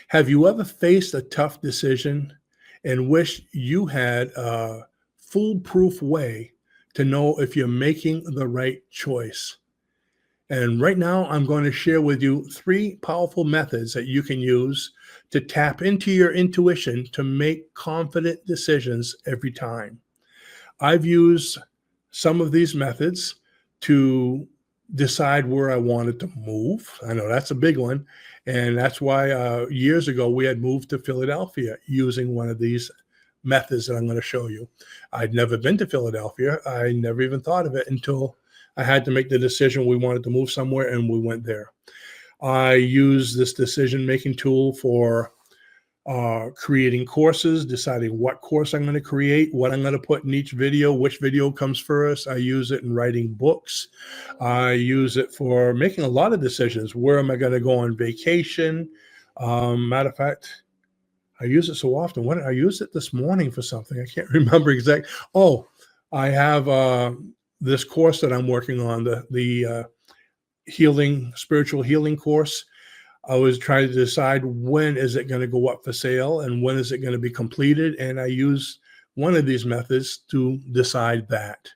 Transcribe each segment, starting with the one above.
Have you ever faced a tough decision and wish you had a foolproof way to know if you're making the right choice? And right now, I'm going to share with you three powerful methods that you can use to tap into your intuition to make confident decisions every time. I've used some of these methods to decide where I wanted to move. I know that's a big one. And that's why years ago we had moved to Philadelphia using one of these methods that I'm going to show you. I'd never been to Philadelphia. I never even thought of it until I had to make the decision we wanted to move somewhere, and we went there. I use this decision-making tool for creating courses, deciding what course I'm going to create, what I'm going to put in each video, which video comes first. I use it in writing books. I use it for making a lot of decisions. Where am I going to go on vacation? Matter of fact, I use it so often. I used it this morning for something. I can't remember exactly. Oh, I have this course that I'm working on, the spiritual healing course. I was trying to decide when is it going to go up for sale and when is it going to be completed. And I use one of these methods to decide that.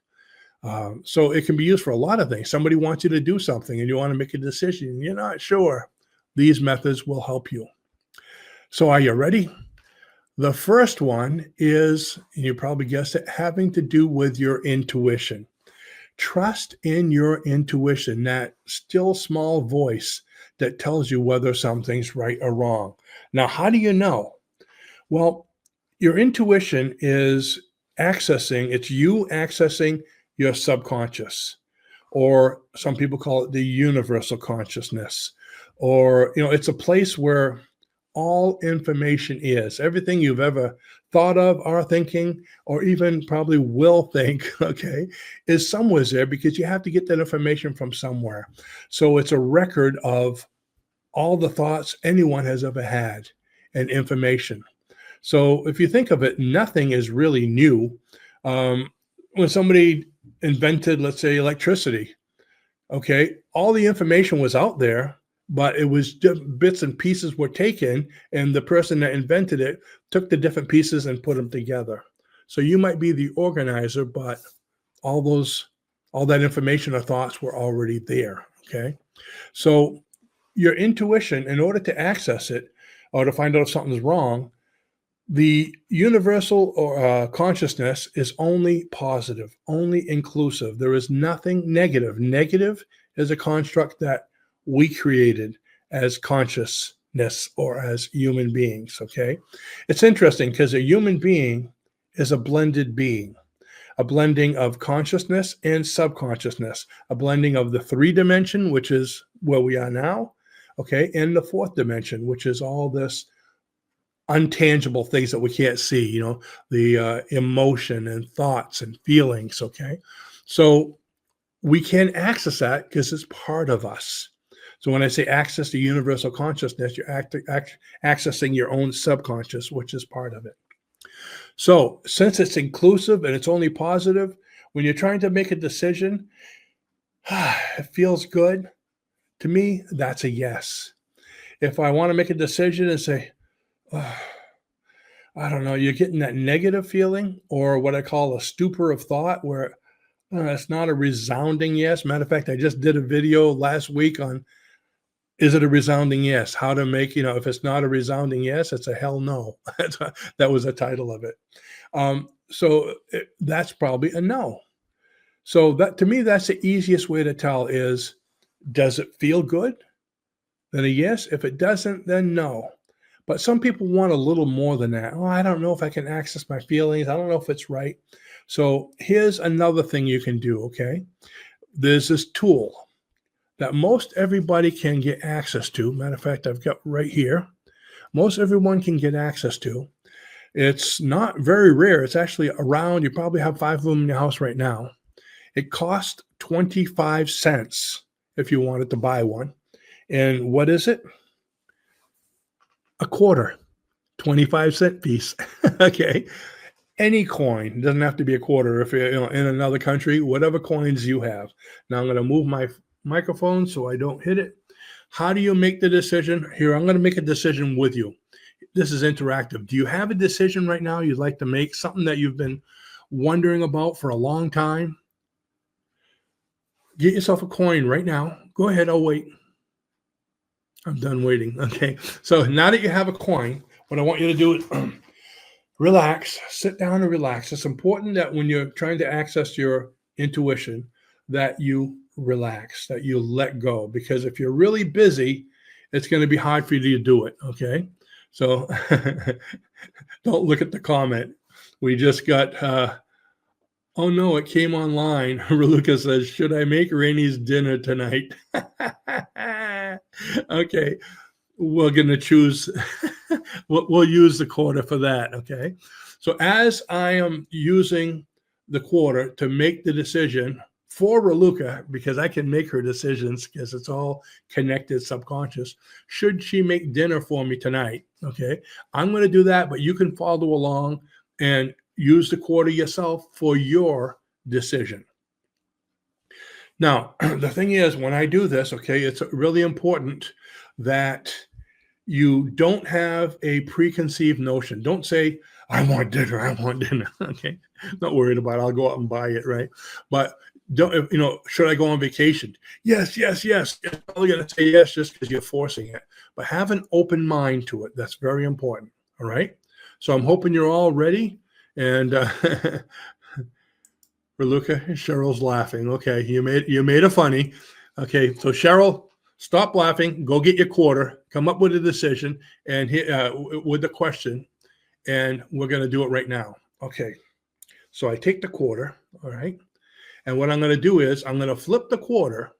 So it can be used for a lot of things. Somebody wants you to do something and you want to make a decision and you're not sure. These methods will help you. So are you ready? The first one is, and you probably guessed it, having to do with your intuition. Trust in your intuition, that still small voice that tells you whether something's right or wrong. Now, how do you know? Well, your intuition is it's you accessing your subconscious, or some people call it the universal consciousness, or, it's a place where all information is. Everything you've ever thought of, are thinking, or even probably will think, okay, is somewhere there, because you have to get that information from somewhere. So it's a record of all the thoughts anyone has ever had and information. So if you think of it, nothing is really new. When somebody invented, let's say, electricity, okay, all the information was out there, but it was just bits and pieces were taken, and the person that invented it took the different pieces and put them together. So you might be the organizer, but all that information or thoughts were already there, okay? So your intuition, in order to access it or to find out if something's wrong, the universal or consciousness is only positive, only inclusive. There is nothing negative. Negative is a construct that we created as consciousness or as human beings, okay? It's interesting because a human being is a blended being, a blending of consciousness and subconsciousness, a blending of the 3-dimension, which is where we are now, okay, and the 4th dimension, which is all this untangible things that we can't see, the emotion and thoughts and feelings, okay? So we can access that because it's part of us. So when I say access to universal consciousness, you're accessing your own subconscious, which is part of it. So since it's inclusive and it's only positive, when you're trying to make a decision, it feels good. To me, that's a yes. If I want to make a decision and say, I don't know, you're getting that negative feeling, or what I call a stupor of thought, where it's not a resounding yes. Matter of fact, I just did a video last week on, is it a resounding yes? How to make, if it's not a resounding yes, it's a hell no. That was the title of it. That's probably a no. So that, to me, that's the easiest way to tell is, does it feel good? Then a yes. If it doesn't, then no. But some people want a little more than that. Oh, I don't know if I can access my feelings. I don't know if it's right. So here's another thing you can do, okay? There's this tool that most everybody can get access to. Matter of fact, I've got right here. Most everyone can get access to. It's not very rare. It's actually around. You probably have 5 of them in your house right now. It costs 25 cents if you wanted to buy one. And what is it? A quarter, 25-cent piece. Okay. Any coin, it doesn't have to be a quarter. If you're in another country, whatever coins you have. Now I'm going to move my microphone so I don't hit it. How do you make the decision? Here, I'm going to make a decision with you. This is interactive. Do you have a decision right now you'd like to make, something that you've been wondering about for a long time? Get yourself a coin right now. Go ahead. I'll wait. I'm done waiting. Okay. So now that you have a coin, what I want you to do is relax, sit down and relax. It's important that when you're trying to access your intuition, that you relax, that you let go. Because if you're really busy, it's going to be hard for you to do it. Okay. So don't look at the comment. We just got, oh no, it came online. Raluca says, should I make Rainey's dinner tonight? Okay. We're going to choose, we'll use the quarter for that. Okay. So as I am using the quarter to make the decision for Raluca, because I can make her decisions because it's all connected subconscious, should she make dinner for me tonight? Okay. I'm going to do that, but you can follow along and use the quarter yourself for your decision. Now, the thing is, when I do this, okay, it's really important that you don't have a preconceived notion. Don't say, I want dinner, I want dinner. Okay. Not worried about it. I'll go out and buy it, right? But don't, should I go on vacation? Yes, yes, yes. You're probably going to say yes just because you're forcing it. But have an open mind to it. That's very important. All right. So I'm hoping you're all ready. And Raluca, Cheryl's laughing. Okay, you made a funny. Okay, so Cheryl, stop laughing. Go get your quarter. Come up with a decision and with the question, and we're going to do it right now. Okay, so I take the quarter. All right, and what I'm going to do is I'm going to flip the quarter.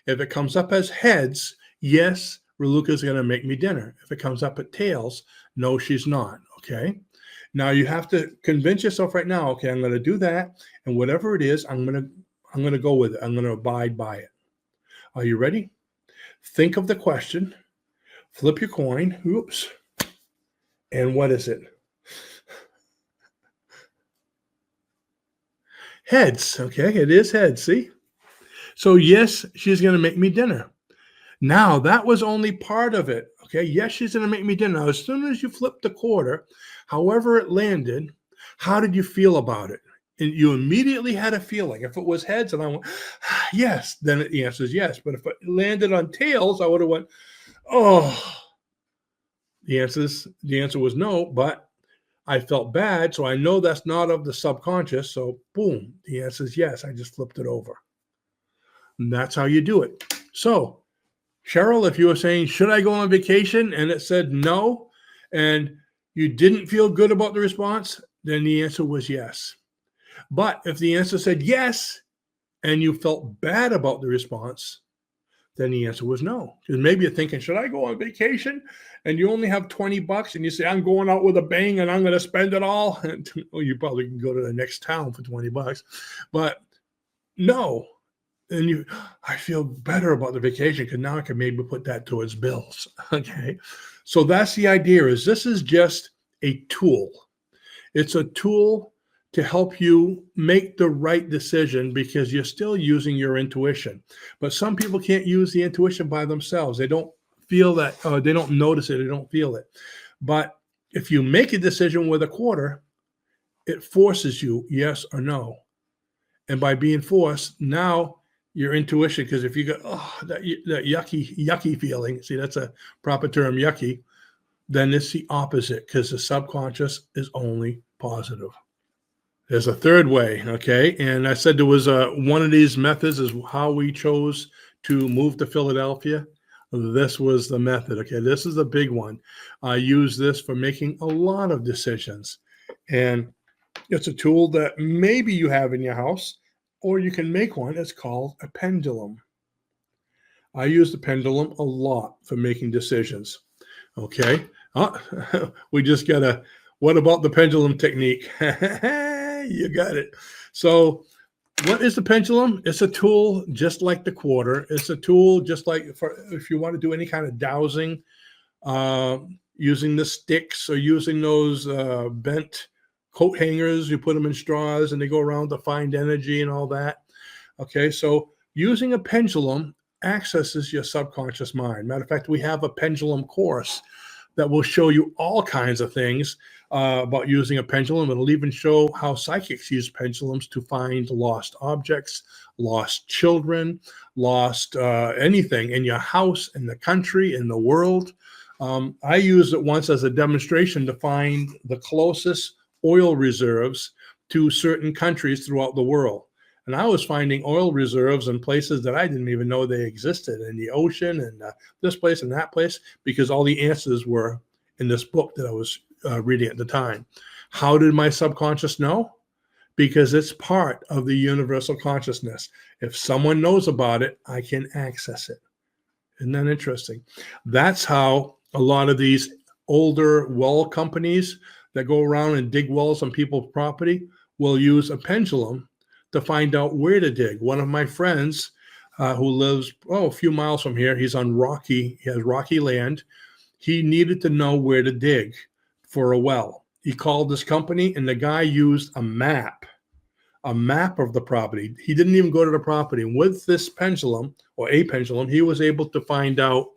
If it comes up as heads, yes, Raluca's going to make me dinner. If it comes up at tails, no, she's not. Okay. Now you have to convince yourself right now, okay, I'm going to do that. And whatever it is, I'm going to go with it. I'm going to abide by it. Are you ready? Think of the question, flip your coin. Oops. And what is it? Heads. Okay. It is heads. See? So yes, she's going to make me dinner. Now that was only part of it. Okay. Yes, she's going to make me dinner. Now, as soon as you flip the quarter, however it landed, how did you feel about it? And you immediately had a feeling. If it was heads and I went, yes, then the answer is yes. But if it landed on tails, I would have went, oh. The answer was no, but I felt bad. So I know that's not of the subconscious. So boom, the answer is yes. I just flipped it over. And that's how you do it. So Cheryl, if you were saying, should I go on vacation? And it said no, and you didn't feel good about the response, then the answer was yes. But if the answer said yes, and you felt bad about the response, then the answer was no. Because maybe you're thinking, should I go on vacation? And you only have $20 and you say, I'm going out with a bang and I'm going to spend it all. And, well, you probably can go to the next town for $20. But no. And I feel better about the vacation because now I can maybe put that towards bills. Okay. So that's the idea, is this is just a tool. It's a tool to help you make the right decision because you're still using your intuition. But some people can't use the intuition by themselves. They don't feel that, they don't notice it, they don't feel it. But if you make a decision with a quarter, it forces you yes or no. And by being forced, now your intuition, because if you go, that yucky feeling, see, that's a proper term, yucky, then it's the opposite because the subconscious is only positive. There's a third way, okay? And I said there was one of these methods is how we chose to move to Philadelphia. This was the method, okay? This is the big one. I use this for making a lot of decisions. And it's a tool that maybe you have in your house, or you can make one. It's called a pendulum. I use the pendulum a lot for making decisions, okay? We just got a, what about the pendulum technique? You got it. So what is the pendulum? It's a tool just like the quarter. It's a tool just like if you want to do any kind of dowsing, using the sticks or using those bent coat hangers. You put them in straws and they go around to find energy and all that. Okay, so using a pendulum accesses your subconscious mind. Matter of fact, we have a pendulum course that will show you all kinds of things about using a pendulum. It'll even show how psychics use pendulums to find lost objects, lost children, lost anything in your house, in the country, in the world. I used it once as a demonstration to find the closest oil reserves to certain countries throughout the world. And I was finding oil reserves in places that I didn't even know they existed, in the ocean and this place and that place, because all the answers were in this book that I was reading at the time. How did my subconscious know? Because it's part of the universal consciousness. If someone knows about it, I can access it. Isn't that interesting? That's how a lot of these older well companies that go around and dig wells on people's property will use a pendulum to find out where to dig. One of my friends who lives a few miles from here, he has rocky land. He needed to know where to dig for a well. He called this company and the guy used a map of the property. He didn't even go to the property. With this pendulum or a pendulum, he was able to find out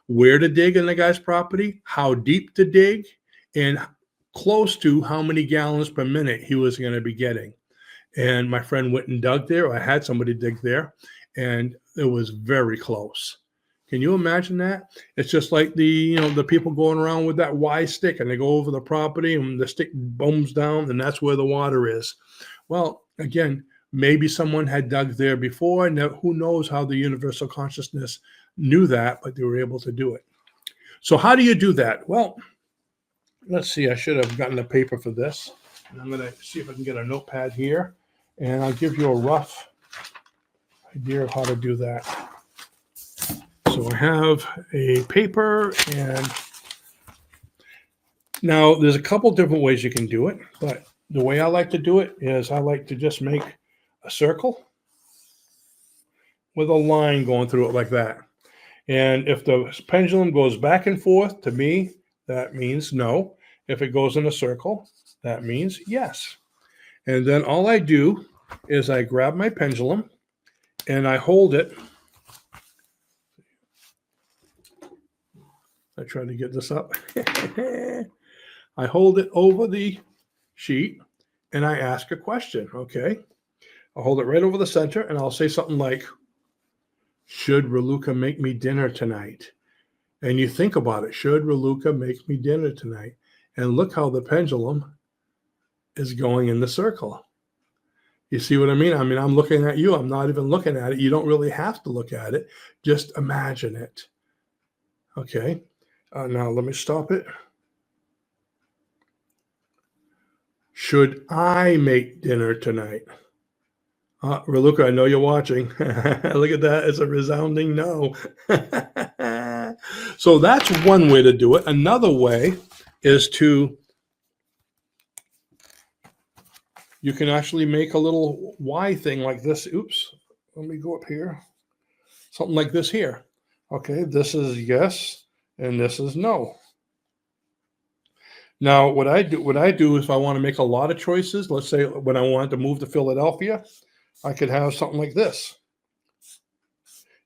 where to dig in the guy's property, how deep to dig, and close to how many gallons per minute he was going to be getting. And my friend went and dug there. I had somebody dig there, and it was very close. Can you imagine that? It's just like the people going around with that Y stick, and they go over the property, and the stick booms down, and that's where the water is. Well, again, maybe someone had dug there before, and who knows how the universal consciousness knew that, but they were able to do it. So how do you do that? Well, let's see. I should have gotten a paper for this. And I'm going to see if I can get a notepad here, and I'll give you a rough idea of how to do that. So I have a paper, and now there's a couple different ways you can do it, but the way I like to do it is I like to just make a circle with a line going through it like that. And if the pendulum goes back and forth, to me, that means no. If it goes in a circle, that means yes. And then all I do is I grab my pendulum and I hold it. I try to get this up. I hold it over the sheet and I ask a question. Okay. I'll hold it right over the center and I'll say something like, should Raluca make me dinner tonight? And you think about it. Should Raluca make me dinner tonight? And look how the pendulum is going in the circle. You see what I mean? I'm looking at you. I'm not even looking at it. You don't really have to look at it. Just imagine it. Okay. Now let me stop it. Should I make dinner tonight? Raluca, I know you're watching. Look at that. It's a resounding no. So that's one way to do it. Another way is you can actually make a little Y thing like this. Oops. Let me go up here. Something like this here. Okay. This is yes, and this is no. Now, what I do if I want to make a lot of choices, let's say when I want to move to Philadelphia, I could have something like this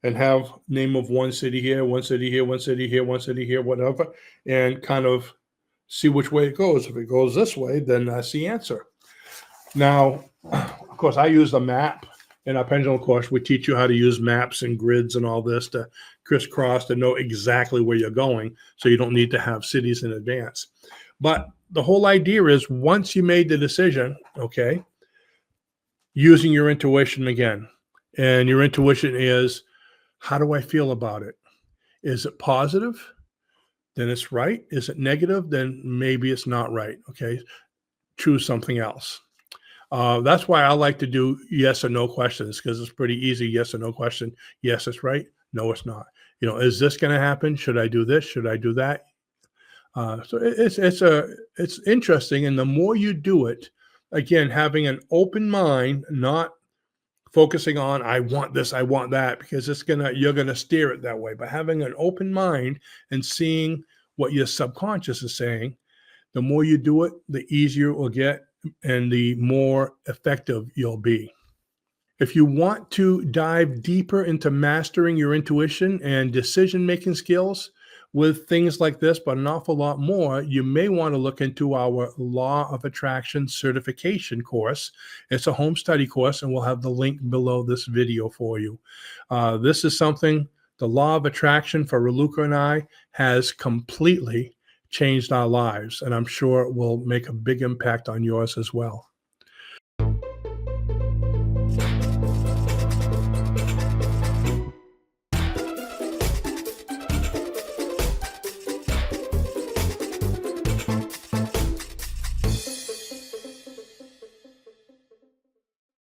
and have name of one city here, one city here, one city here, one city here, whatever, and kind of see which way it goes. If it goes this way, then that's the answer. Now, of course, I use a map. In our pendulum course, we teach you how to use maps and grids and all this to crisscross to know exactly where you're going, so you don't need to have cities in advance. But the whole idea is once you made the decision, okay, using your intuition again. And your intuition is, how do I feel about it? Is it positive? Then it's right. Is it negative? Then maybe it's not right. Okay. Choose something else. That's why I like to do yes or no questions, because it's pretty easy. Yes or no question. Yes, it's right. No, it's not. Is this going to happen? Should I do this? Should I do that? So it's interesting. And the more you do it, again, having an open mind, not focusing on, I want this, I want that, because you're going to steer it that way. But having an open mind and seeing what your subconscious is saying, the more you do it, the easier it will get and the more effective you'll be. If you want to dive deeper into mastering your intuition and decision making skills with things like this, but an awful lot more, you may want to look into our Law of Attraction certification course. It's a home study course, and we'll have the link below this video for you. This is something, the Law of Attraction for Raluca and I has completely changed our lives, and I'm sure it will make a big impact on yours as well.